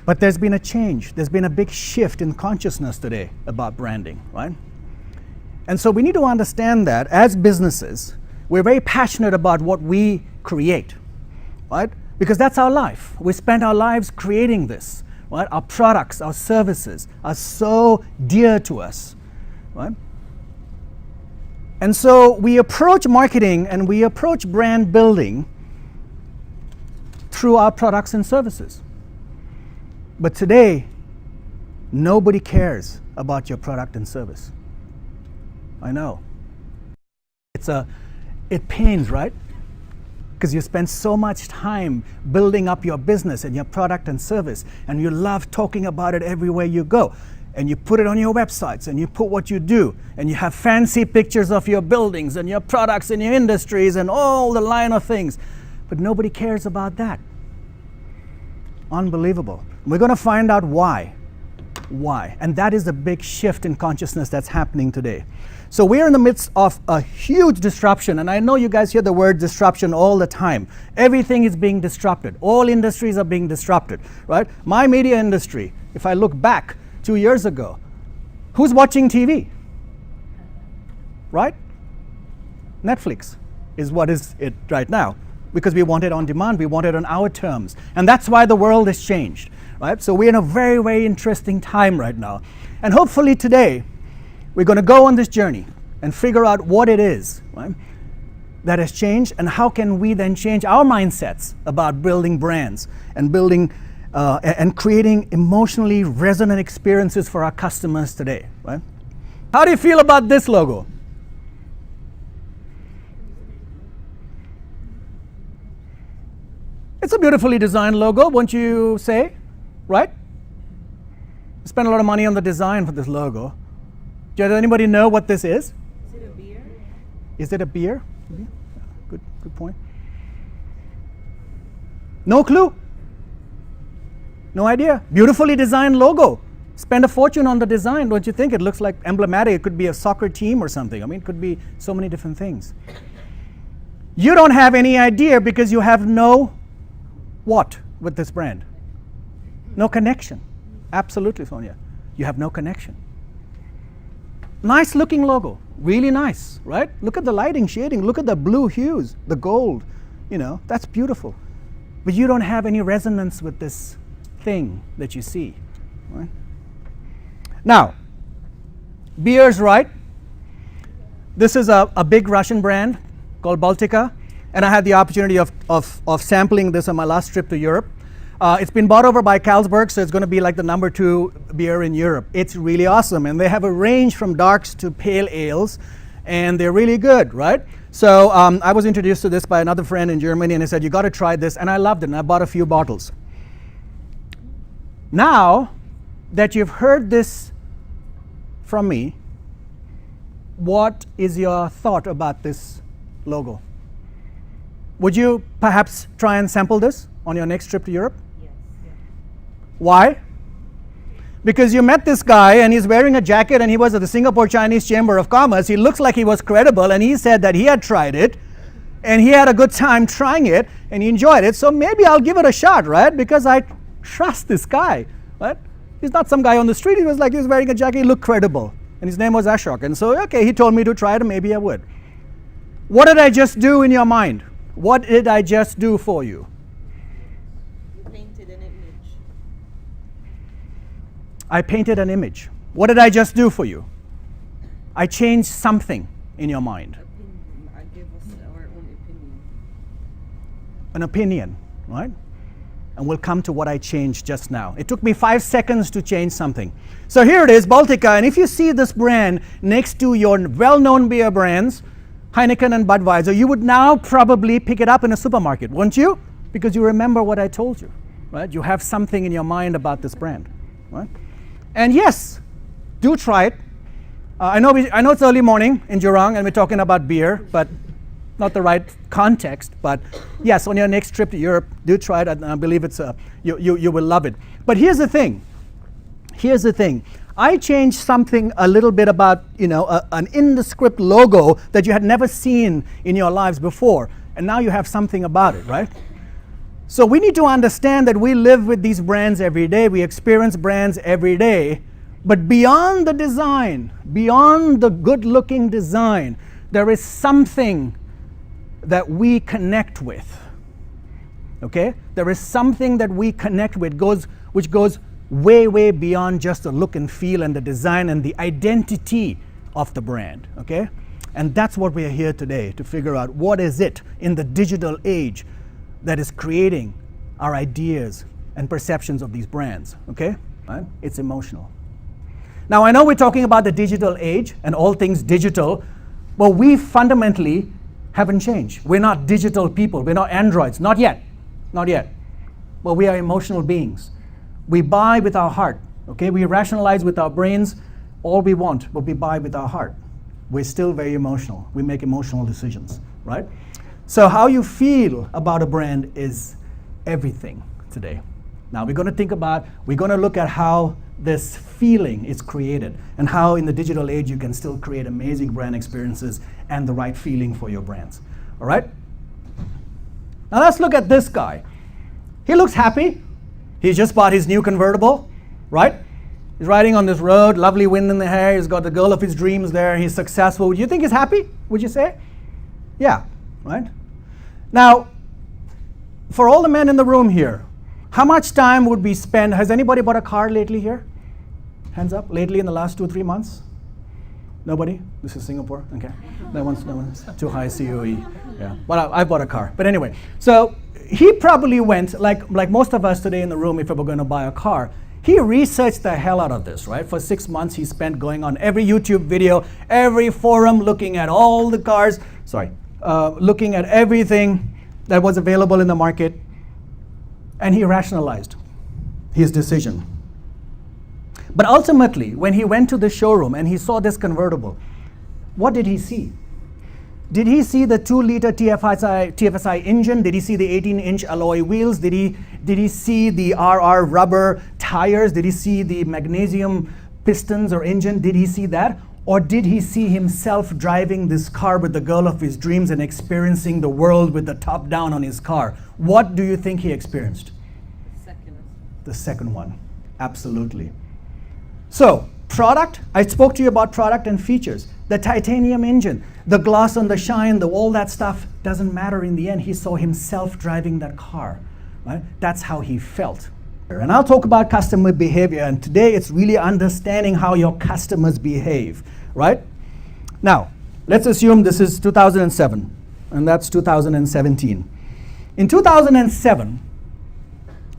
But there's been a change. There's been a big shift in consciousness today about branding, right? And so we need to understand that as businesses, we're very passionate about what we create, right? Because that's our life. We spend our lives creating this, right? Our products, our services are so dear to us, right? And so we approach marketing and we approach brand building through our products and services. But today, nobody cares about your product and service. I know. It pains, right? Because you spend so much time building up your business and your product and service, and you love talking about it everywhere you go. And you put it on your websites, and you put what you do, and you have fancy pictures of your buildings and your products and your industries and all the line of things. But nobody cares about that. Unbelievable. We're going to find out why. Why? And that is the big shift in consciousness that's happening today. So we're in the midst of a huge disruption, and I know you guys hear the word disruption all the time. Everything is being disrupted. All industries are being disrupted, right? My media industry, if I look back 2 years ago, who's watching TV? Right? Netflix is what is it right now, because we want it on demand, we want it on our terms. And that's why the world has changed, right? So we're in a very, very interesting time right now. And hopefully today, we're going to go on this journey and figure out what it is, right, that has changed, and how can we then change our mindsets about building brands and building and creating emotionally resonant experiences for our customers today, right? How do you feel about this logo? It's a beautifully designed logo, won't you say, right? Spent a lot of money on the design for this logo. Does anybody know what this is? Is it a beer? Is it a beer? Good point. No clue. No idea. Beautifully designed logo. Spend a fortune on the design, don't you think? It looks like emblematic. It could be a soccer team or something. I mean, it could be so many different things. You don't have any idea because you have no what with this brand? No connection. Absolutely, Sonia. You have no connection. Nice looking logo. Really nice, right? Look at the lighting, shading. Look at the blue hues, the gold. You know, that's beautiful. But you don't have any resonance with this thing that you see, right? Now, beers, right? This is a big Russian brand called Baltica, and I had the opportunity of sampling this on my last trip to Europe. It's been bought over by Carlsberg, so it's going to be like the #2 beer in Europe. It's really awesome, and they have a range from darks to pale ales, and they're really good, right? So I was introduced to this by another friend in Germany, and he said, you got to try this, and I loved it, and I bought a few bottles. Now that you've heard this from me, what is your thought about this logo? Would you perhaps try and sample this on your next trip to Europe? Yes. Yeah. Why? Because you met this guy and he's wearing a jacket and he was at the Singapore Chinese Chamber of Commerce. He looks like he was credible, and he said that he had tried it and he had a good time trying it and he enjoyed it. So maybe I'll give it a shot, right? Because I trust this guy, right? He's not some guy on the street. He was wearing a jacket, he looked credible. And his name was Ashok. And so, okay, he told me to try it, and maybe I would. What did I just do in your mind? What did I just do for you? You painted an image. I painted an image. What did I just do for you? I changed something in your mind. I gave us our own opinion. An opinion, right? And we'll come to what I changed just now. It took me 5 seconds to change something. So here it is, Baltica, and if you see this brand next to your well-known beer brands, Heineken and Budweiser, you would now probably pick it up in a supermarket, wouldn't you? Because you remember what I told you, right? You have something in your mind about this brand, right? And yes, do try it. I know it's early morning in Jurong and we're talking about beer, but not the right context. But yes, on your next trip to Europe, do try it. I believe it's you will love it. But here's the thing. I changed something a little bit about, an in-the-script logo that you had never seen in your lives before, and now you have something about it, right? So we need to understand that we live with these brands every day, we experience brands every day, but beyond the design, beyond the good-looking design, there is something that we connect with, okay? There is something that we connect with, which goes way, way beyond just the look and feel and the design and the identity of the brand, okay? And that's what we are here today to figure out. What is it in the digital age that is creating our ideas and perceptions of these brands, okay? Right? It's emotional. Now, I know we're talking about the digital age and all things digital, but we fundamentally haven't changed. We're not digital people. We're not androids. Not yet. Not yet. But we are emotional beings. We buy with our heart, okay? We rationalize with our brains all we want, but we buy with our heart. We're still very emotional. We make emotional decisions, right? So how you feel about a brand is everything today. Now we're going to look at how this feeling is created and how in the digital age you can still create amazing brand experiences and the right feeling for your brands, all right? Now let's look at this guy. He looks happy. He just bought his new convertible, right? He's riding on this road, lovely wind in the hair. He's got the girl of his dreams there. He's successful. Would you think he's happy? Would you say? Yeah, right? Now, for all the men in the room here, how much time would we spend? Has anybody bought a car lately here? Hands up. Lately in the last 2-3 months? Nobody? This is Singapore? Okay. That one's too high COE. Yeah. But I bought a car. But anyway, so he probably went, like most of us today in the room, if we were going to buy a car, he researched the hell out of this, right? For 6 months, he spent going on every YouTube video, every forum, looking at all the cars, looking at everything that was available in the market, and he rationalized his decision. But ultimately, when he went to the showroom and he saw this convertible, what did he see? Did he see the 2-liter TFSI engine? Did he see the 18-inch alloy wheels? Did he see the RR rubber tires? Did he see the magnesium pistons or engine? Did he see that? Or did he see himself driving this car with the girl of his dreams and experiencing the world with the top down on his car? What do you think he experienced? The second one, absolutely. So, product, I spoke to you about product and features. The titanium engine, the gloss on the shine, all that stuff doesn't matter in the end. He saw himself driving that car, right? That's how he felt. And I'll talk about customer behavior, and today it's really understanding how your customers behave, right? Now, let's assume this is 2007, and that's 2017. In 2007,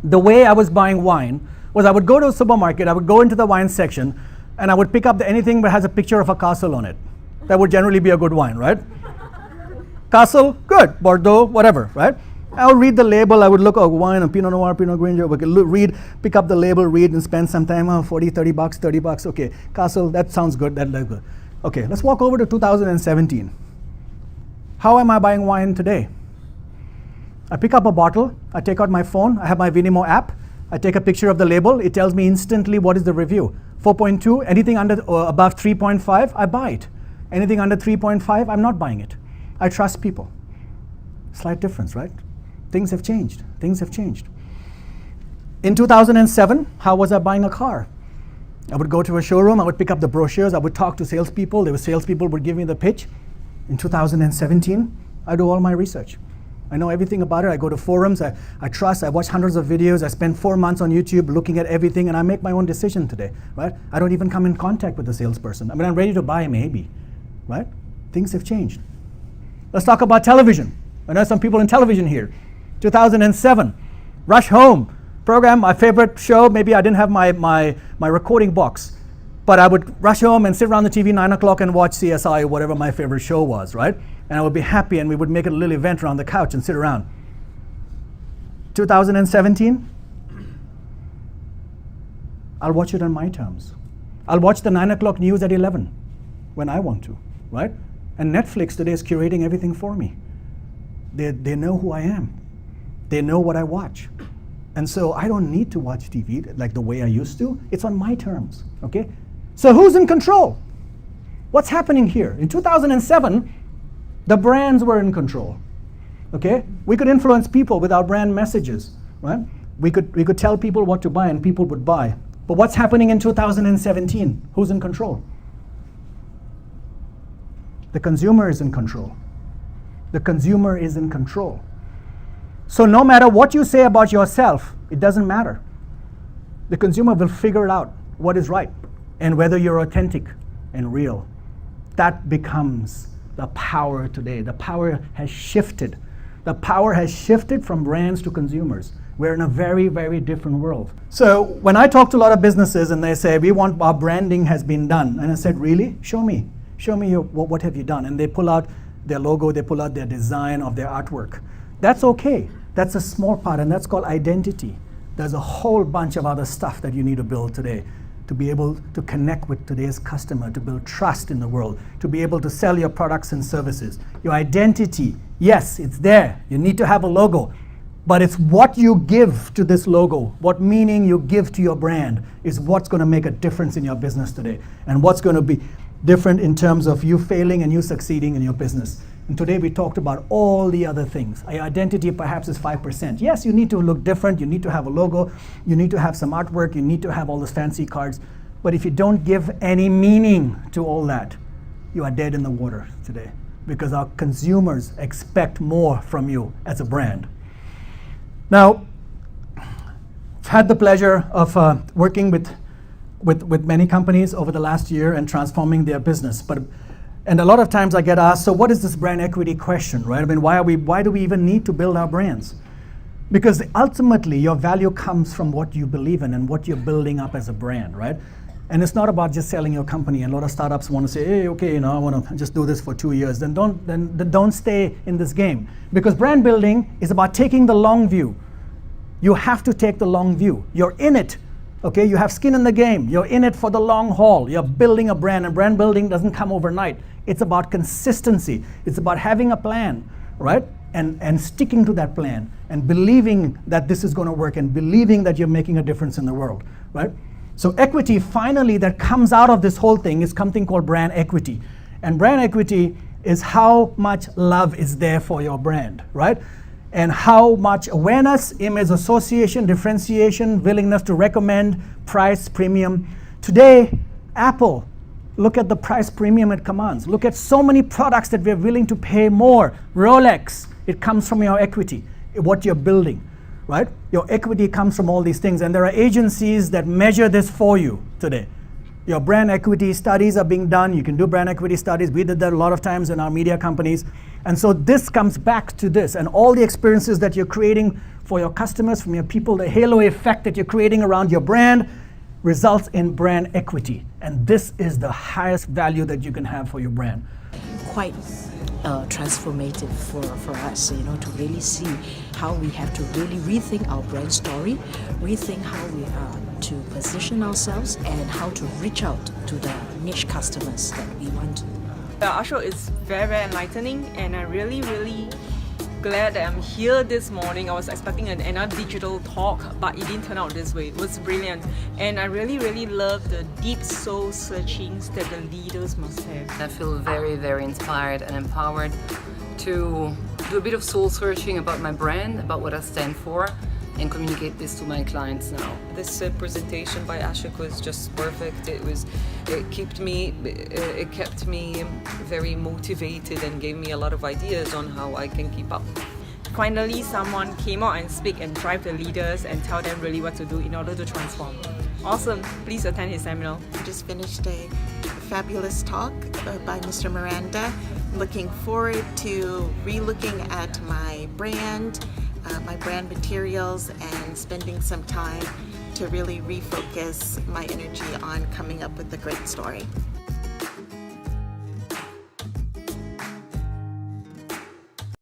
the way I was buying wine was I would go to a supermarket, I would go into the wine section, and I would pick up anything that has a picture of a castle on it. That would generally be a good wine, right? Castle, good. Bordeaux, whatever, right? I would read the label, I would look at wine and Pinot Noir, Pinot Grigio, we could pick up the label, read and spend some time, 40, 30 bucks, 30 bucks, okay. Castle, that sounds good, that's good. Okay, let's walk over to 2017. How am I buying wine today? I pick up a bottle, I take out my phone, I have my Vinimo app, I take a picture of the label, it tells me instantly what is the review. 4.2, anything under or above 3.5, I buy it. Anything under 3.5, I'm not buying it. I trust people. Slight difference, right? Things have changed. Things have changed. In 2007, how was I buying a car? I would go to a showroom, I would pick up the brochures, I would talk to salespeople, salespeople would give me the pitch. In 2017, I do all my research. I know everything about it. I go to forums, I trust, I watch hundreds of videos, I spend 4 months on YouTube looking at everything, and I make my own decision today, right? I don't even come in contact with the salesperson. I mean, I'm ready to buy maybe, right? Things have changed. Let's talk about television. I know some people in television here. 2007, Rush Home program, my favorite show. Maybe I didn't have my recording box, but I would rush home and sit around the TV 9 o'clock and watch CSI or whatever my favorite show was, right? And I would be happy, and we would make a little event around the couch and sit around. 2017, I'll watch it on my terms. I'll watch the 9 o'clock news at 11 when I want to, right? And Netflix today is curating everything for me. They know who I am. They know what I watch. And so I don't need to watch TV like the way I used to. It's on my terms, okay? So who's in control? What's happening here? In 2007, the brands were in control. Okay? We could influence people with our brand messages, right? We could tell people what to buy and people would buy. But what's happening in 2017? Who's in control? The consumer is in control. The consumer is in control. So no matter what you say about yourself, it doesn't matter. The consumer will figure out what is right and whether you're authentic and real. That becomes the power today. The power has shifted. The power has shifted from brands to consumers. We're in a very, very different world. So when I talk to a lot of businesses and they say, we want, our branding has been done. And I said, really? Show me. Show me what have you done? And they pull out their logo, they pull out their design of their artwork. That's okay. That's a small part, and that's called identity. There's a whole bunch of other stuff that you need to build today to be able to connect with today's customer, to build trust in the world, to be able to sell your products and services. Your identity, yes, it's there. You need to have a logo. But it's what you give to this logo, what meaning you give to your brand is what's going to make a difference in your business today, and what's going to be different in terms of you failing and you succeeding in your business. And today we talked about all the other things. Your identity perhaps is 5%. Yes, you need to look different, you need to have a logo, you need to have some artwork, you need to have all those fancy cards. But if you don't give any meaning to all that, you are dead in the water today, because our consumers expect more from you as a brand. Now, I've had the pleasure of working with many companies over the last year and transforming their business. And a lot of times I get asked, so what is this brand equity question, right? I mean, why do we even need to build our brands? Because ultimately your value comes from what you believe in and what you're building up as a brand, right? And it's not about just selling your company. And a lot of startups want to say, hey, okay, I want to just do this for 2 years. Then don't stay in this game. Because brand building is about taking the long view. You have to take the long view. You're in it. Okay, you have skin in the game. You're in it for the long haul. You're building a brand, and brand building doesn't come overnight. It's about consistency. It's about having a plan, right? And sticking to that plan and believing that this is going to work and believing that you're making a difference in the world, right? So equity, finally, that comes out of this whole thing is something called brand equity. And brand equity is how much love is there for your brand, right? And how much awareness, image association, differentiation, willingness to recommend, price, premium. Today, Apple, look at the price premium it commands. Look at so many products that we're willing to pay more. Rolex, it comes from your equity, what you're building, right? Your equity comes from all these things. And there are agencies that measure this for you today. Your brand equity studies are being done. You can do brand equity studies. We did that a lot of times in our media companies. And so this comes back to this, and all the experiences that you're creating for your customers, from your people, the halo effect that you're creating around your brand results in brand equity. And this is the highest value that you can have for your brand. Quite transformative for us, to really see how we have to really rethink our brand story, rethink how we are to position ourselves, and how to reach out to the niche customers that we want. Ashok is very, very enlightening, and I'm really, really glad that I'm here this morning. I was expecting another digital talk, but it didn't turn out this way. It was brilliant, and I really, really love the deep soul searchings that the leaders must have. I feel very, very inspired and empowered to do a bit of soul searching about my brand, about what I stand for, and communicate this to my clients now. This presentation by Ashok was just perfect. It kept me very motivated and gave me a lot of ideas on how I can keep up. Finally, someone came out and speak and drive the leaders and tell them really what to do in order to transform. Awesome. Please attend his seminar. I just finished a fabulous talk by Mr. Miranda. Looking forward to re-looking at my brand materials, and spending some time to really refocus my energy on coming up with a great story.